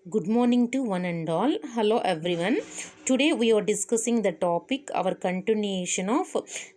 Good morning to one and all. Hello everyone. Today we are discussing the topic our continuation of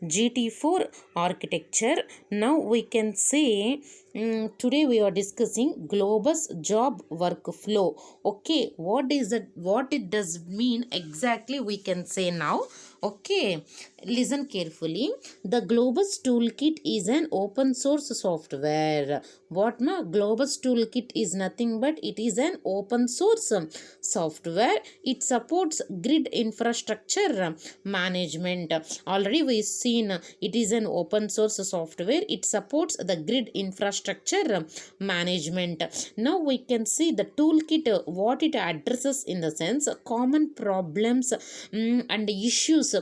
GT4 architecture. Now we can say today we are discussing Globus job workflow. Okay, what is it? What it does mean exactly? We can say now. Okay, listen carefully. The Globus toolkit is an open source software. What ma? Globus toolkit is nothing but it is an open source software. It supports grid infrastructure management. Already we seen it is an open source software. It supports the grid infrastructure management. Now we can see the toolkit what it addresses in the sense common problems and issues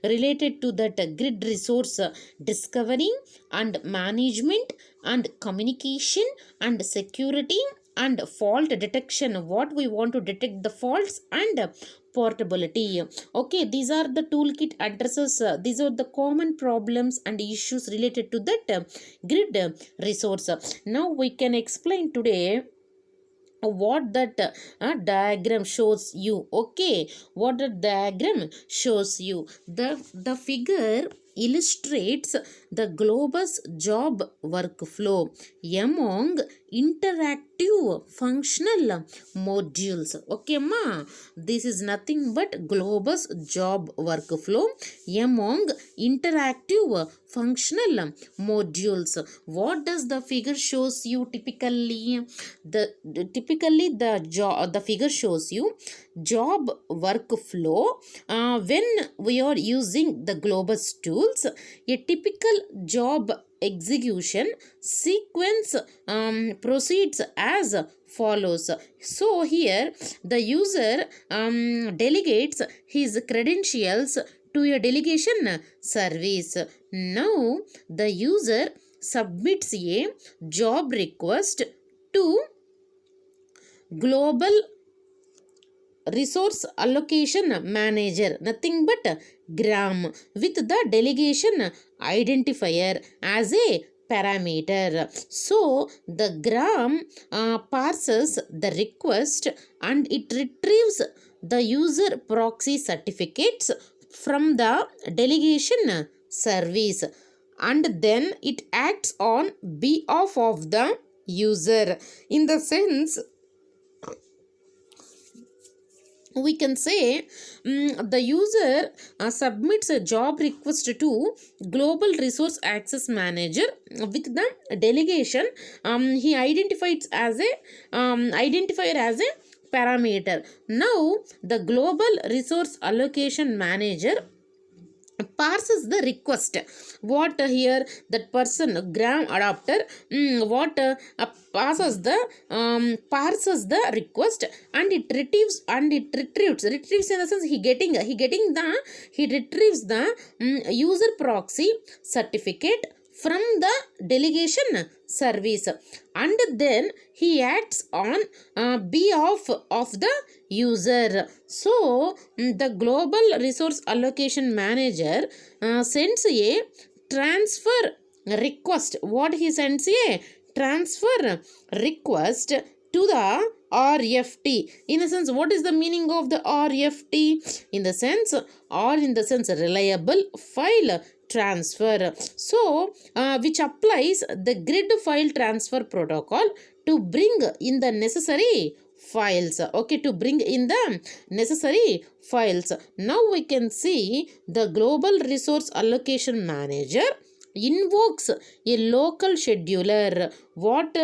related to that grid resource discovery and management and communication and security and fault detection, what we want to detect the faults and portability. Okay, these are the toolkit addresses, these are the common problems and issues related to that grid resource. Now we can explain today what that diagram shows you. Okay, what the diagram shows you, the figure illustrates the Globus job workflow among interactive functional modules. Okay ma, this is nothing but Globus job workflow among interactive functional modules. What does the figure shows you? The figure shows you job workflow when we are using the Globus tools. A typical job execution sequence proceeds as follows. So here the user delegates his credentials to a delegation service. Now the user submits a job request to Global Resource Allocation Manager, nothing but GRAM, with the delegation identifier as a parameter. So the GRAM parses the request and it retrieves the user proxy certificates from the delegation service, and then it acts on behalf of the user. In the sense, we can say the user submits a job request to Global Resource Access Manager with the delegation. He identifies as a identifier as a parameter. Now the Global Resource Allocation Manager parses the request. What here that person gram adapter parses the request, and it retrieves in the sense he retrieves the user proxy certificate from the delegation service, and then he acts on behalf of the user. So the Global Resource Allocation Manager sends a transfer request. What he sends? A transfer request to the RFT. In a sense, what is the meaning of the RFT? In the sense, reliable file transfer. So which applies the grid file transfer protocol to bring in the necessary files. Okay, to bring in the necessary files. Now we can see the Global Resource Allocation Manager invokes a local scheduler. What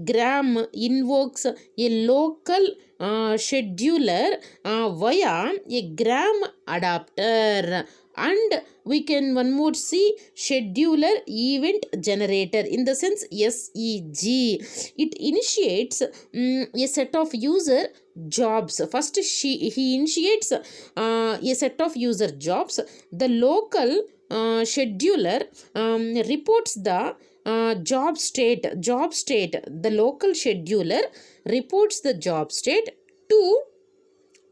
GRAM invokes a local scheduler via a GRAM adapter, and we can one more see scheduler event generator, in the sense SEG. It initiates a set of user jobs. First he initiates a set of user jobs. The local scheduler reports the job state. The local scheduler reports the job state to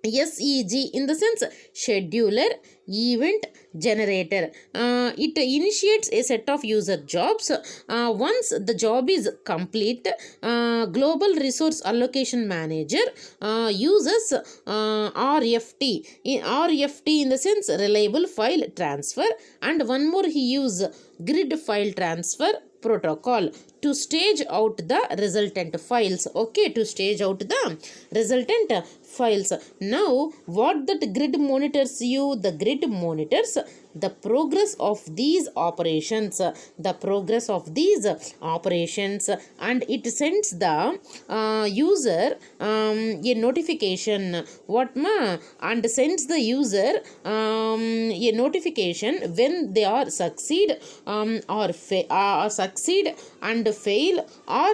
SEG in the sense scheduler event generator. It initiates a set of user jobs. Once the job is complete, global resource allocation manager uses RFT. RFT in the sense reliable file transfer, and one more he use grid file transfer protocol to stage out the resultant files. Okay, to stage out the resultant files. Now what that grid monitors you? The grid monitors the progress of these operations, the progress of these operations, and it sends the user a notification. What ma? And sends the user a notification when they are succeed or succeed and fail or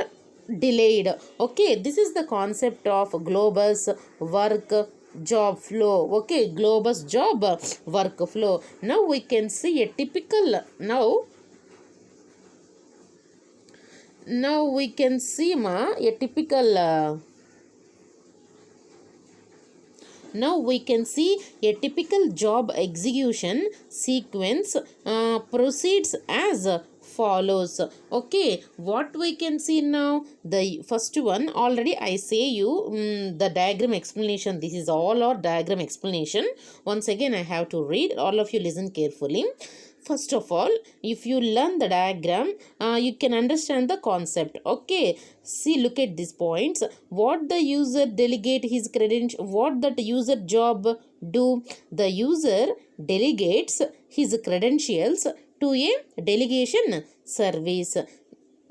delayed. Okay, this is the concept of Globus work job flow. Okay, Globus job workflow. Now we can see a typical now we can see a typical now we can see a typical job execution sequence proceeds as follows. Okay, what we can see now? The first one already I say you the diagram explanation. This is all our diagram explanation. Once again I have to read. All of you listen carefully. First of all, if you learn the diagram, you can understand the concept. Okay, see, look at these points. What the user delegate his credential, what that user job do? The user delegates his credentials to a delegation service,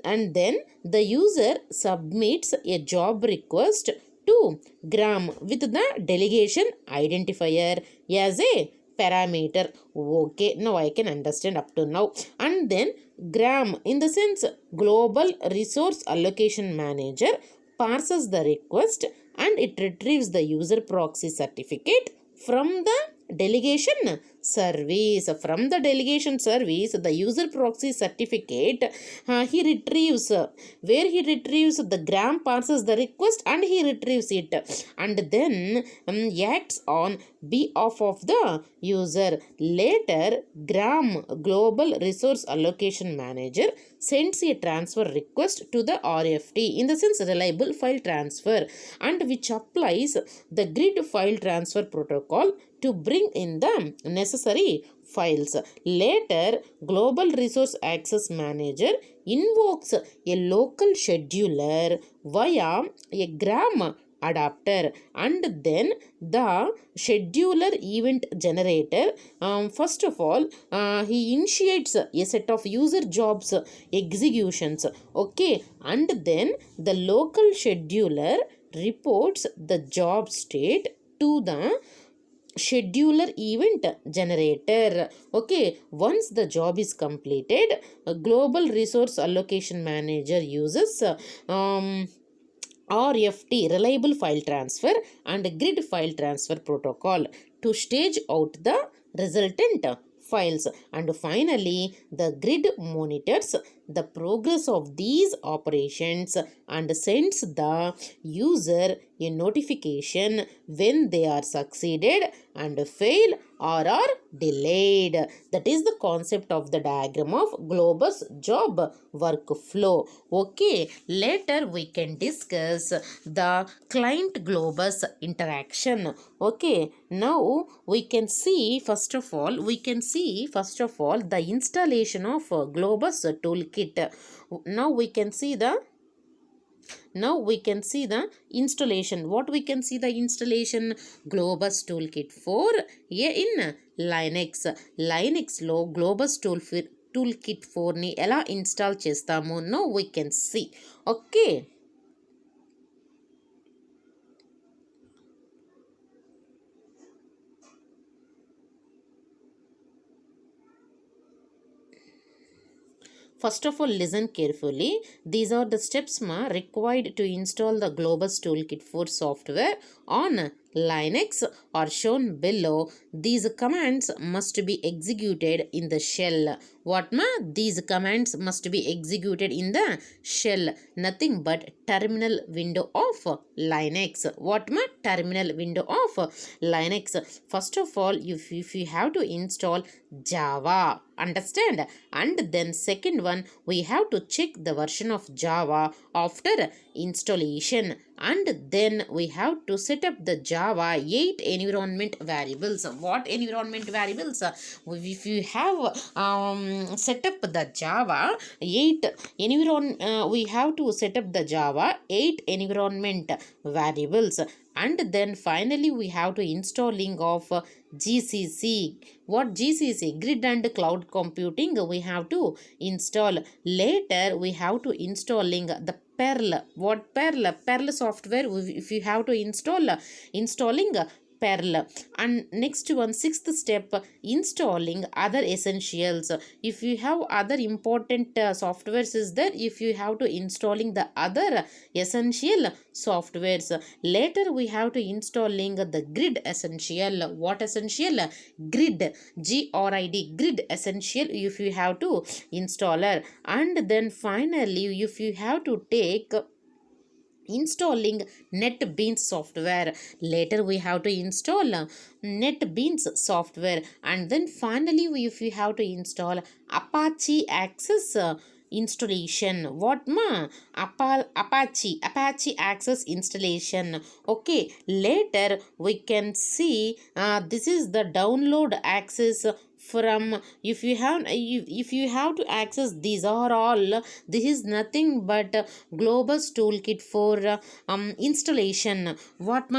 and then the user submits a job request to Gram with the delegation identifier as a parameter. Okay, now I can understand up to now. And then Gram in the sense global resource allocation manager parses the request and it retrieves the user proxy certificate from the delegation service. From the delegation service, the user proxy certificate he retrieves. Where he retrieves, the Gram parses the request and he retrieves it, and then acts on behalf of the user. Later, Gram global resource allocation manager sends a transfer request to the RFT in the sense reliable file transfer, and which applies the grid file transfer protocol to bring in the necessary files. Later, Global Resource Access Manager invokes a local scheduler via a Gram adapter, and then the scheduler event generator first of all he initiates a set of user jobs executions. Okay, and then the local scheduler reports the job state to the scheduler event generator. Okay, once the job is completed, a global resource allocation manager uses RFT reliable file transfer and grid file transfer protocol to stage out the resultant files, and finally the grid monitors the progress of these operations and sends the user a notification when they are succeeded and fail or are delayed. That is the concept of the diagram of Globus job workflow. Okay, later we can discuss the client Globus interaction. Okay, now we can see first of all the installation of Globus toolkit. Now we can see the installation. What we can see the installation? Globus toolkit for in Linux లో Globus toolkit 4 ని ఎలా install చేస్తామో no we can see. Okay, first of all, listen carefully. These are the steps required to install the Globus Toolkit 4 software on Linux are shown below. These commands must be executed in the shell. What ma? These commands must be executed in the shell. Nothing but terminal window of Linux. What ma? Terminal window of Linux. First of all, if you have to install Java, understand, and then second one, we have to check the version of Java after installation, and then we have to set up the Java 8 environment variables. What environment variables? If you have set up the Java 8 we have to set up the Java 8 environment variables, and then finally we have to installing of GCC. What GCC? Grid and cloud computing we have to install. Later we have to installing the Perl. What Perl? Perl software if you have to installing Perl. And next one, sixth step, installing other essentials. If you have other important softwares is there, if you have to installing the other essential softwares. Later we have to installing the grid essential. What essential? Grid, GRID, grid essential if you have to installer. And then finally if you have to take installing NetBeans software. Later we have to install NetBeans software, and then finally if you have to install Apache Access installation. What ma? Apache Access installation. Okay, later we can see this is the download access from. If you have to access these are all, this is nothing but Globus toolkit for installation. What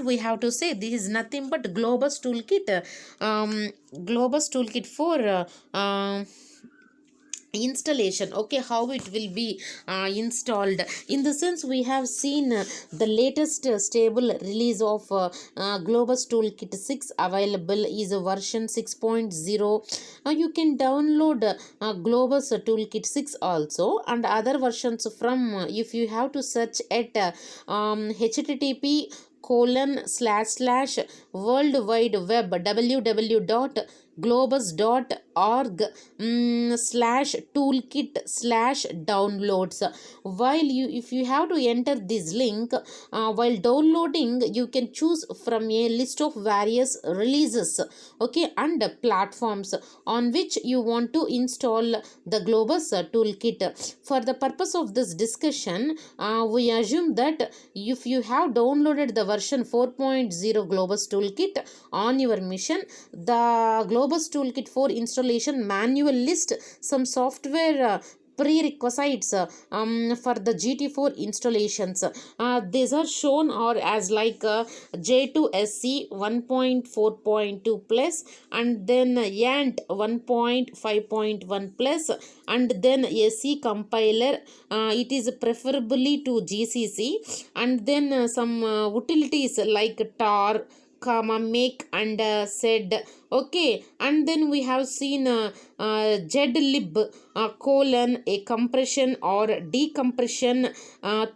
we have to say, this is nothing but Globus toolkit, Globus toolkit for installation. Okay, how it will be installed. In the sense we have seen the latest stable release of Globus toolkit 6 available is a version 6.0. You can download Globus toolkit 6 also, and other versions from if you have to search at http // world wide web www.globus.org /toolkit/downloads. While if you have to enter this link while downloading, you can choose from a list of various releases, okay, and platforms on which you want to install the Globus toolkit. For the purpose of this discussion, we assume that if you have downloaded the version 4.0 Globus toolkit on your machine, the Globus toolkit for installation manual list some software prerequisites for the GT4 installations. These are shown or as like J2SC 1.4.2 plus, and then YANT 1.5.1 plus, and then SC compiler. It is preferably to GCC, and then some utilities like tar, make and sed. Okay, and then we have seen zlib a compression or decompression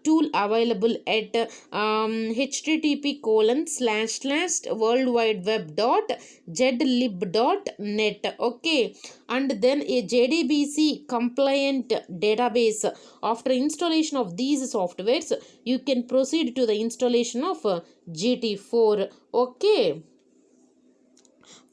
tool available at http //worldwideweb.zlib.net. Okay, and then a JDBC compliant database. After installation of these softwares, you can proceed to the installation of GT4. Okay.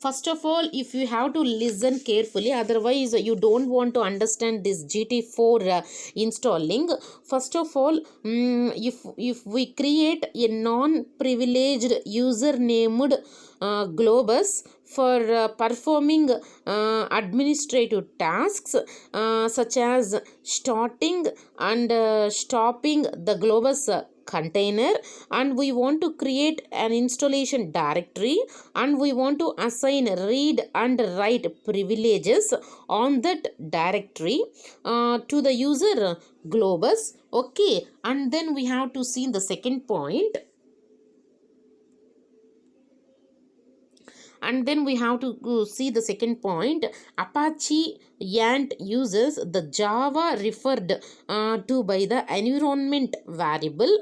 First of all, if you have to listen carefully, otherwise you don't want to understand this GT4 installing. First of all, if we create a non-privileged user named Globus for performing administrative tasks such as starting and stopping the Globus container, and we want to create an installation directory, and we want to assign read and write privileges on that directory to the user Globus. Okay, and then we have to see the second point. And then we have to see the second point. Apache YANT uses the Java referred to by the environment variable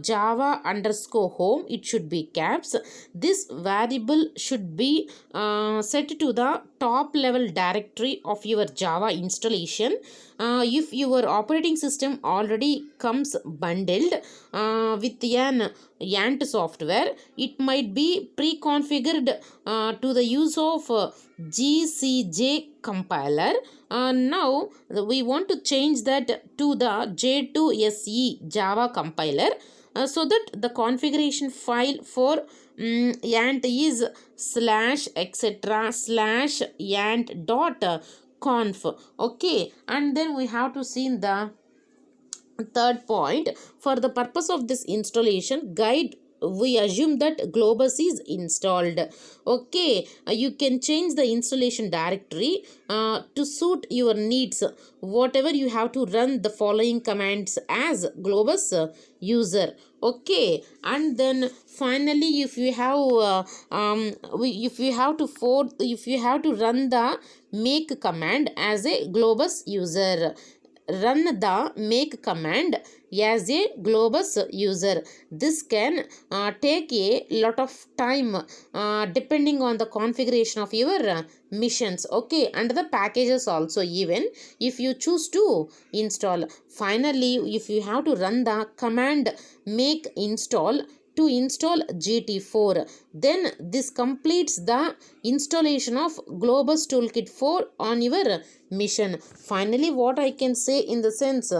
java underscore home, it should be caps. This variable should be set to the top level directory of your java installation. If your operating system already comes bundled with an YANT software, it might be pre-configured to the use of GCJ compiler. Now we want to change that to the J2SE Java compiler, so that the configuration file for YANT is slash etc slash YANT dot conf. Okay, and then we have to see in the third point, for the purpose of this installation guide, we assume that globus is installed. Okay, you can change the installation directory to suit your needs. Whatever, you have to run the following commands as globus user. Okay, and then finally, if you have if you have to run the make command as a globus user, run the make command as a globus user. This can take a lot of time depending on the configuration of your missions. Okay, and the packages also, even if you choose to install. Finally, if you have to run the command make install to install GT4, then this completes the installation of Globus Toolkit 4 on your mission. Finally, what I can say in the sense,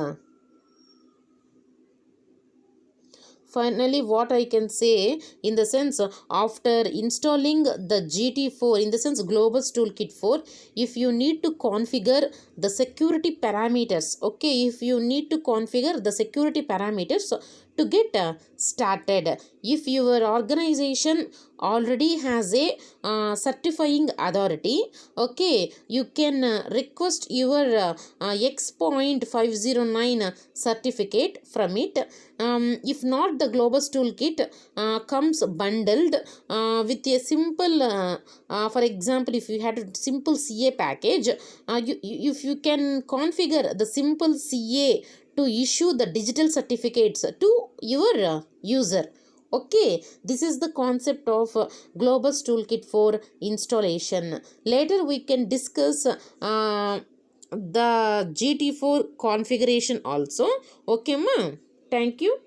after installing the GT4, in the sense Globus Toolkit 4, if you need to configure the security parameters, okay, if you need to configure the security parameters to get started. If your organization already has a certifying authority, okay, you can request your X.509 certificate from it. If not, the Globus Toolkit comes bundled with a simple, for example, if you had a simple CA package, if you can configure the simple CA to issue the digital certificates to your user. Okay, this is the concept of Globus Toolkit for installation. Later we can discuss the GT4 configuration also. Okay, ma. Thank you.